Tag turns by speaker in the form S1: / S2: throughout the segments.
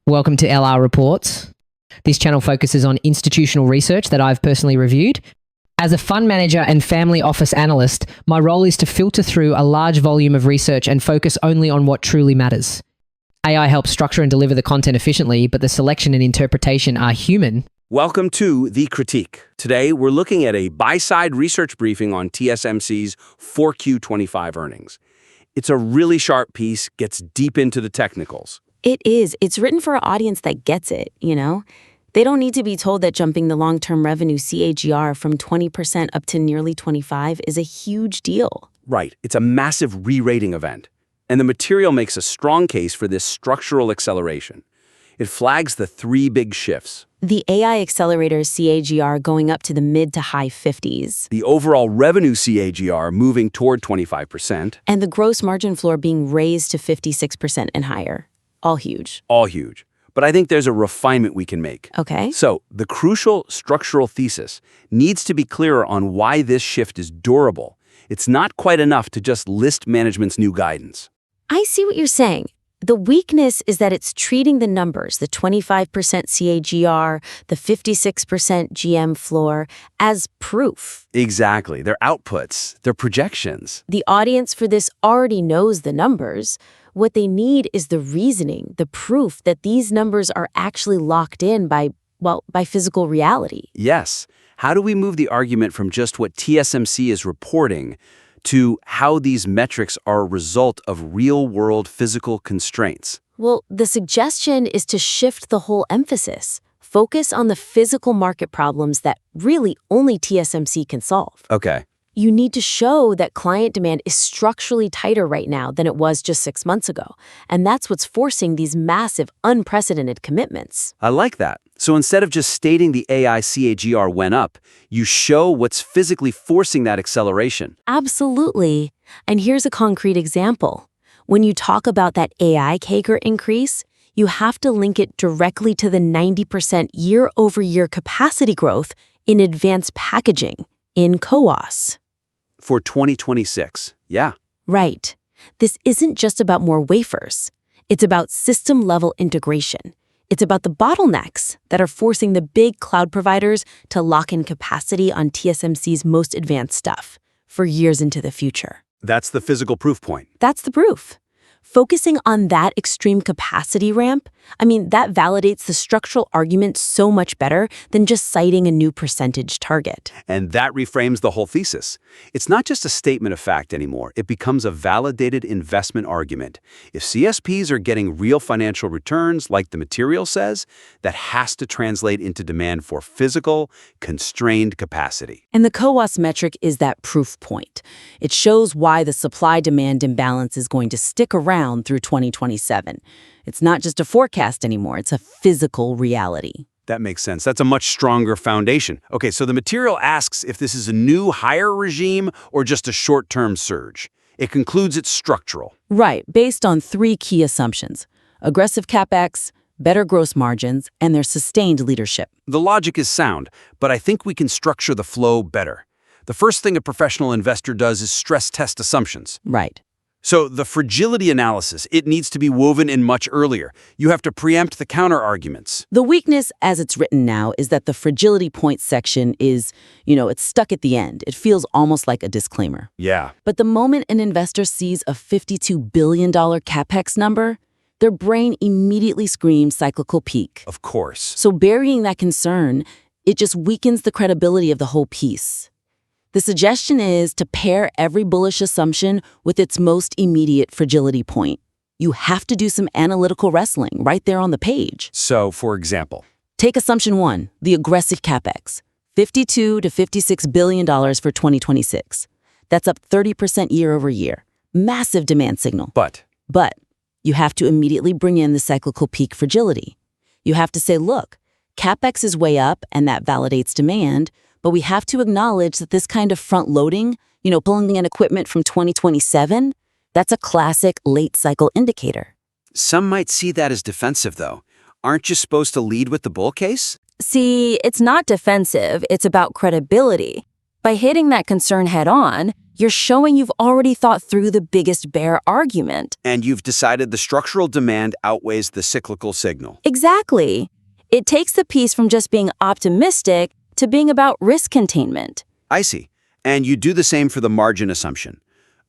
S1: Welcome to LR Reports. This channel focuses on institutional research that I've personally reviewed. As a fund manager and family office analyst, my role is to filter through a large volume of research and focus only on what truly matters. AI helps structure and deliver the content efficiently, but the selection and interpretation are human.
S2: Welcome to The Critique. Today, we're looking at a buy-side research briefing on TSMC's 4Q25 earnings. It's a really sharp piece, gets deep into the technicals.
S3: It is. It's written for an audience that gets it, you know? They don't need to be told that jumping the long-term revenue CAGR from 20% up to nearly 25 is a huge deal.
S2: Right. It's a massive re-rating event. And the material makes a strong case for this structural acceleration. It flags the three big shifts.
S3: The AI accelerator's CAGR going up to the mid to high 50s.
S2: The overall revenue CAGR moving toward 25%.
S3: And the gross margin floor being raised to 56% and higher. All huge.
S2: All huge. But I think there's a refinement we can make.
S3: Okay.
S2: So, the crucial structural thesis needs to be clearer on why this shift is durable. It's not quite enough to just list management's new guidance.
S3: I see what you're saying. The weakness is that it's treating the numbers, the 25% CAGR, the 56% GM floor, as proof.
S2: Exactly. They're outputs, they're projections.
S3: The audience for this already knows the numbers. What they need is the reasoning, the proof that these numbers are actually locked in by physical reality.
S2: Yes. How do we move the argument from just what TSMC is reporting to how these metrics are a result of real-world physical constraints?
S3: Well, the suggestion is to shift the whole emphasis. Focus on the physical market problems that really only TSMC can solve.
S2: Okay.
S3: You need to show that client demand is structurally tighter right now than it was just 6 months ago. And that's what's forcing these massive, unprecedented commitments.
S2: I like that. So instead of just stating the AI CAGR went up, you show what's physically forcing that acceleration.
S3: Absolutely. And here's a concrete example. When you talk about that AI CAGR increase, you have to link it directly to the 90% year-over-year capacity growth in advanced packaging, in CoWoS.
S2: For 2026, yeah.
S3: Right. This isn't just about more wafers. It's about system-level integration. It's about the bottlenecks that are forcing the big cloud providers to lock in capacity on TSMC's most advanced stuff for years into the future.
S2: That's the physical proof point.
S3: That's the proof. Focusing on that extreme capacity ramp, that validates the structural argument so much better than just citing a new percentage target.
S2: And that reframes the whole thesis. It's not just a statement of fact anymore. It becomes a validated investment argument. If CSPs are getting real financial returns, like the material says, that has to translate into demand for physical, constrained capacity.
S3: And the CoWoS metric is that proof point. It shows why the supply-demand imbalance is going to stick around through 2027. It's not just a forecast anymore, it's a physical reality.
S2: That makes sense. That's a much stronger foundation. Okay, so the material asks if this is a new higher regime or just a short-term surge. It concludes it's structural.
S3: Right, based on three key assumptions: aggressive capex, better gross margins, and their sustained leadership.
S2: The logic is sound, but I think we can structure the flow better. The first thing a professional investor does is stress test assumptions.
S3: Right.
S2: So the fragility analysis, it needs to be woven in much earlier. You have to preempt the counter-arguments.
S3: The weakness, as it's written now, is that the fragility points section is, it's stuck at the end. It feels almost like a disclaimer.
S2: Yeah.
S3: But the moment an investor sees a $52 billion capex number, their brain immediately screams cyclical peak.
S2: Of course.
S3: So burying that concern, it just weakens the credibility of the whole piece. The suggestion is to pair every bullish assumption with its most immediate fragility point. You have to do some analytical wrestling right there on the page.
S2: So, for example,
S3: take assumption 1, the aggressive capex, $52 to $56 billion for 2026. That's up 30% year over year. Massive demand signal.
S2: But
S3: you have to immediately bring in the cyclical peak fragility. You have to say, look, capex is way up and that validates demand, but we have to acknowledge that this kind of front-loading, pulling in equipment from 2027, that's a classic late-cycle indicator.
S2: Some might see that as defensive, though. Aren't you supposed to lead with the bull case?
S4: See, it's not defensive, it's about credibility. By hitting that concern head-on,
S3: You're showing you've already thought through the biggest bear argument.
S2: And you've decided the structural demand outweighs the cyclical signal.
S3: Exactly. It takes the piece from just being optimistic to being about risk containment.
S2: I see. And you do the same for the margin assumption.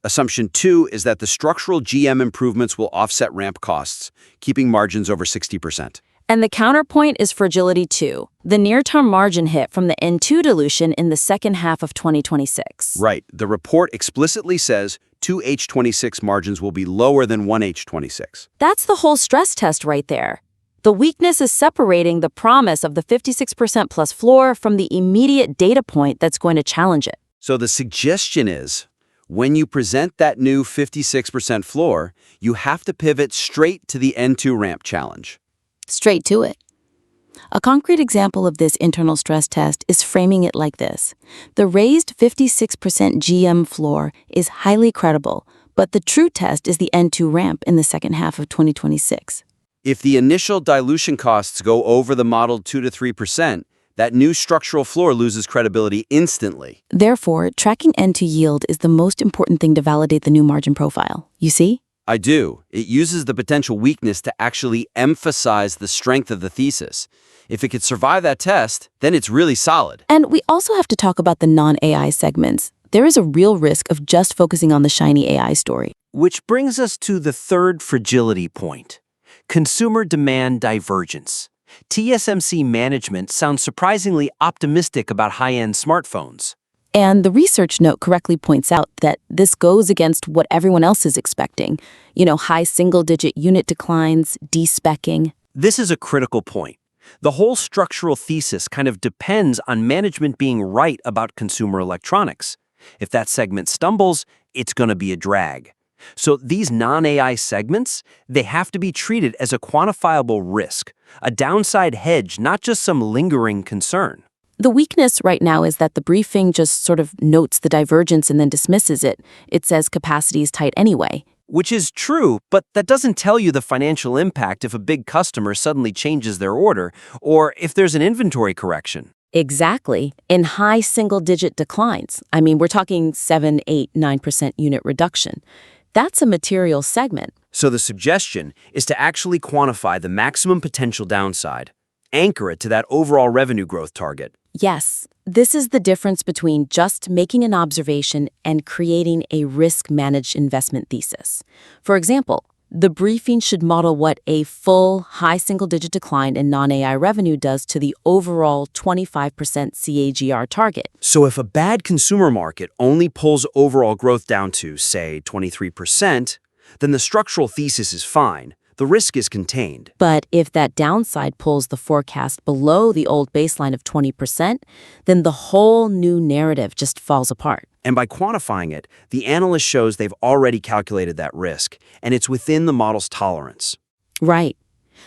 S2: Assumption 2 is that the structural GM improvements will offset ramp costs, keeping margins over 60%.
S3: And the counterpoint is fragility 2, the near-term margin hit from the N2 dilution in the second half of 2026.
S2: Right. The report explicitly says 2H26 margins will be lower than 1H26.
S3: That's the whole stress test right there. The weakness is separating the promise of the 56% plus floor from the immediate data point that's going to challenge it.
S2: So the suggestion is, when you present that new 56% floor, you have to pivot straight to the N2 ramp challenge.
S3: Straight to it. A concrete example of this internal stress test is framing it like this. The raised 56% GM floor is highly credible, but the true test is the N2 ramp in the second half of 2026.
S2: If the initial dilution costs go over the modeled 2 to 3%, that new structural floor loses credibility instantly.
S3: Therefore, tracking N2 yield is the most important thing to validate the new margin profile. You see?
S2: I do. It uses the potential weakness to actually emphasize the strength of the thesis. If it could survive that test, then it's really solid.
S3: And we also have to talk about the non-AI segments. There is a real risk of just focusing on the shiny AI story.
S4: Which brings us to the third fragility point: consumer demand divergence. TSMC management sounds surprisingly optimistic about high-end smartphones.
S3: And the research note correctly points out that this goes against what everyone else is expecting. High single-digit unit declines, despecking.
S4: This is a critical point. The whole structural thesis kind of depends on management being right about consumer electronics. If that segment stumbles, it's going to be a drag. So these non-AI segments, they have to be treated as a quantifiable risk, a downside hedge, not just some lingering concern.
S3: The weakness right now is that the briefing just sort of notes the divergence and then dismisses it. It says capacity is tight anyway.
S4: Which is true, but that doesn't tell you the financial impact if a big customer suddenly changes their order or if there's an inventory correction.
S3: Exactly. In high single-digit declines. We're talking 7, 8, 9% unit reduction. That's a material segment.
S4: So the suggestion is to actually quantify the maximum potential downside, anchor it to that overall revenue growth target.
S3: Yes, this is the difference between just making an observation and creating a risk-managed investment thesis. For example, the briefing should model what a full high single-digit decline in non-AI revenue does to the overall 25% CAGR target.
S4: So if a bad consumer market only pulls overall growth down to, say, 23%, then the structural thesis is fine. The risk is contained.
S3: But if that downside pulls the forecast below the old baseline of 20%, then the whole new narrative just falls apart.
S4: And by quantifying it, the analyst shows they've already calculated that risk, and it's within the model's tolerance.
S3: Right.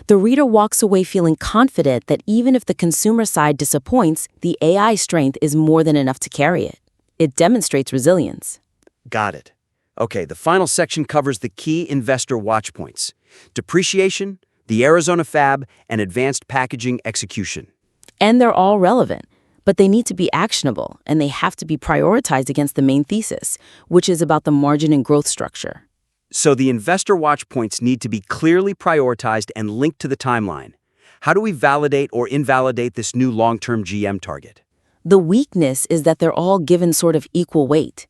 S3: The reader walks away feeling confident that even if the consumer side disappoints, the AI strength is more than enough to carry it. It demonstrates resilience.
S4: Got it. Okay, the final section covers the key investor watch points: depreciation, the Arizona fab, and advanced packaging execution.
S3: And they're all relevant, but they need to be actionable, and they have to be prioritized against the main thesis, which is about the margin and growth structure.
S4: So the investor watch points need to be clearly prioritized and linked to the timeline. How do we validate or invalidate this new long-term GM target?
S3: The weakness is that they're all given sort of equal weight.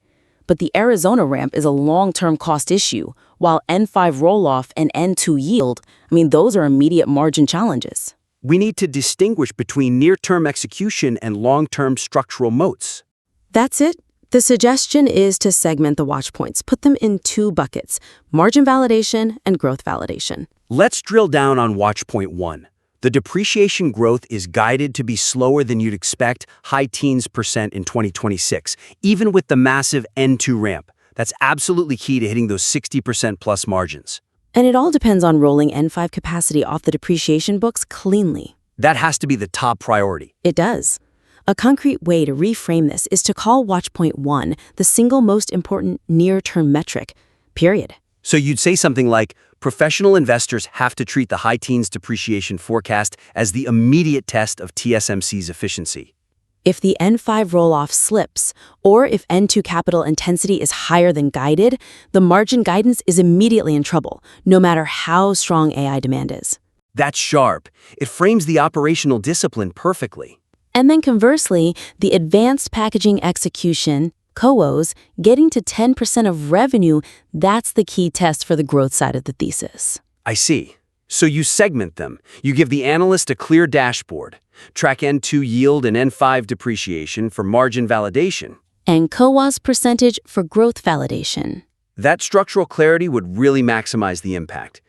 S3: But the Arizona ramp is a long-term cost issue, while N5 roll-off and N2 yield, those are immediate margin challenges.
S4: We need to distinguish between near-term execution and long-term structural moats.
S3: That's it. The suggestion is to segment the watch points, put them in 2 buckets: margin validation and growth validation.
S4: Let's drill down on watch point 1. The depreciation growth is guided to be slower than you'd expect, high teens % in 2026, even with the massive N2 ramp. That's absolutely key to hitting those 60% plus margins.
S3: And it all depends on rolling N5 capacity off the depreciation books cleanly.
S4: That has to be the top priority.
S3: It does. A concrete way to reframe this is to call watch point 1 the single most important near-term metric, period.
S4: So you'd say something like, professional investors have to treat the high teens depreciation forecast as the immediate test of TSMC's efficiency.
S3: If the N5 roll-off slips, or if N2 capital intensity is higher than guided, the margin guidance is immediately in trouble, no matter how strong AI demand is.
S4: That's sharp. It frames the operational discipline perfectly.
S3: And then conversely, the advanced packaging execution, COOs, getting to 10% of revenue, that's the key test for the growth side of the thesis.
S4: I see. So you segment them. You give the analyst a clear dashboard. Track N2 yield and N5 depreciation for margin validation.
S3: And COA's percentage for growth validation.
S4: That structural clarity would really maximize the impact.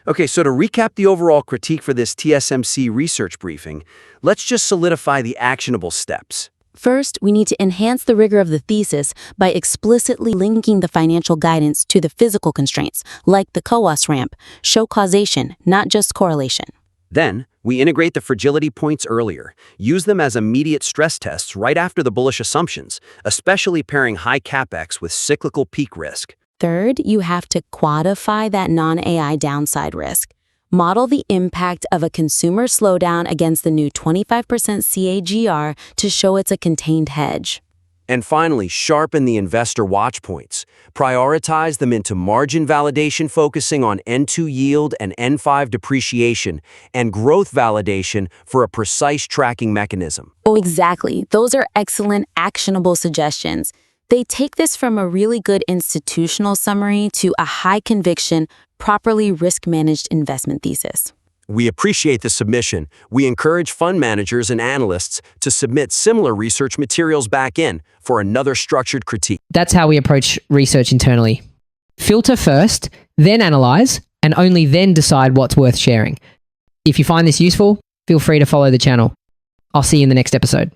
S4: Okay, so to recap the overall critique for this TSMC research briefing, let's just solidify the actionable steps.
S3: First, we need to enhance the rigor of the thesis by explicitly linking the financial guidance to the physical constraints, like the COAS ramp, show causation, not just correlation.
S4: Then, we integrate the fragility points earlier, use them as immediate stress tests right after the bullish assumptions, especially pairing high capex with cyclical peak risk.
S3: Third, you have to quantify that non-AI downside risk. Model the impact of a consumer slowdown against the new 25% CAGR to show it's a contained hedge.
S4: And finally, sharpen the investor watch points. Prioritize them into margin validation focusing on N2 yield and N5 depreciation, and growth validation for a precise tracking mechanism.
S3: Oh, exactly. Those are excellent, actionable suggestions. They take this from a really good institutional summary to a high-conviction, properly risk-managed investment thesis.
S4: We appreciate the submission. We encourage fund managers and analysts to submit similar research materials back in for another structured critique.
S1: That's how we approach research internally. Filter first, then analyze, and only then decide what's worth sharing. If you find this useful, feel free to follow the channel. I'll see you in the next episode.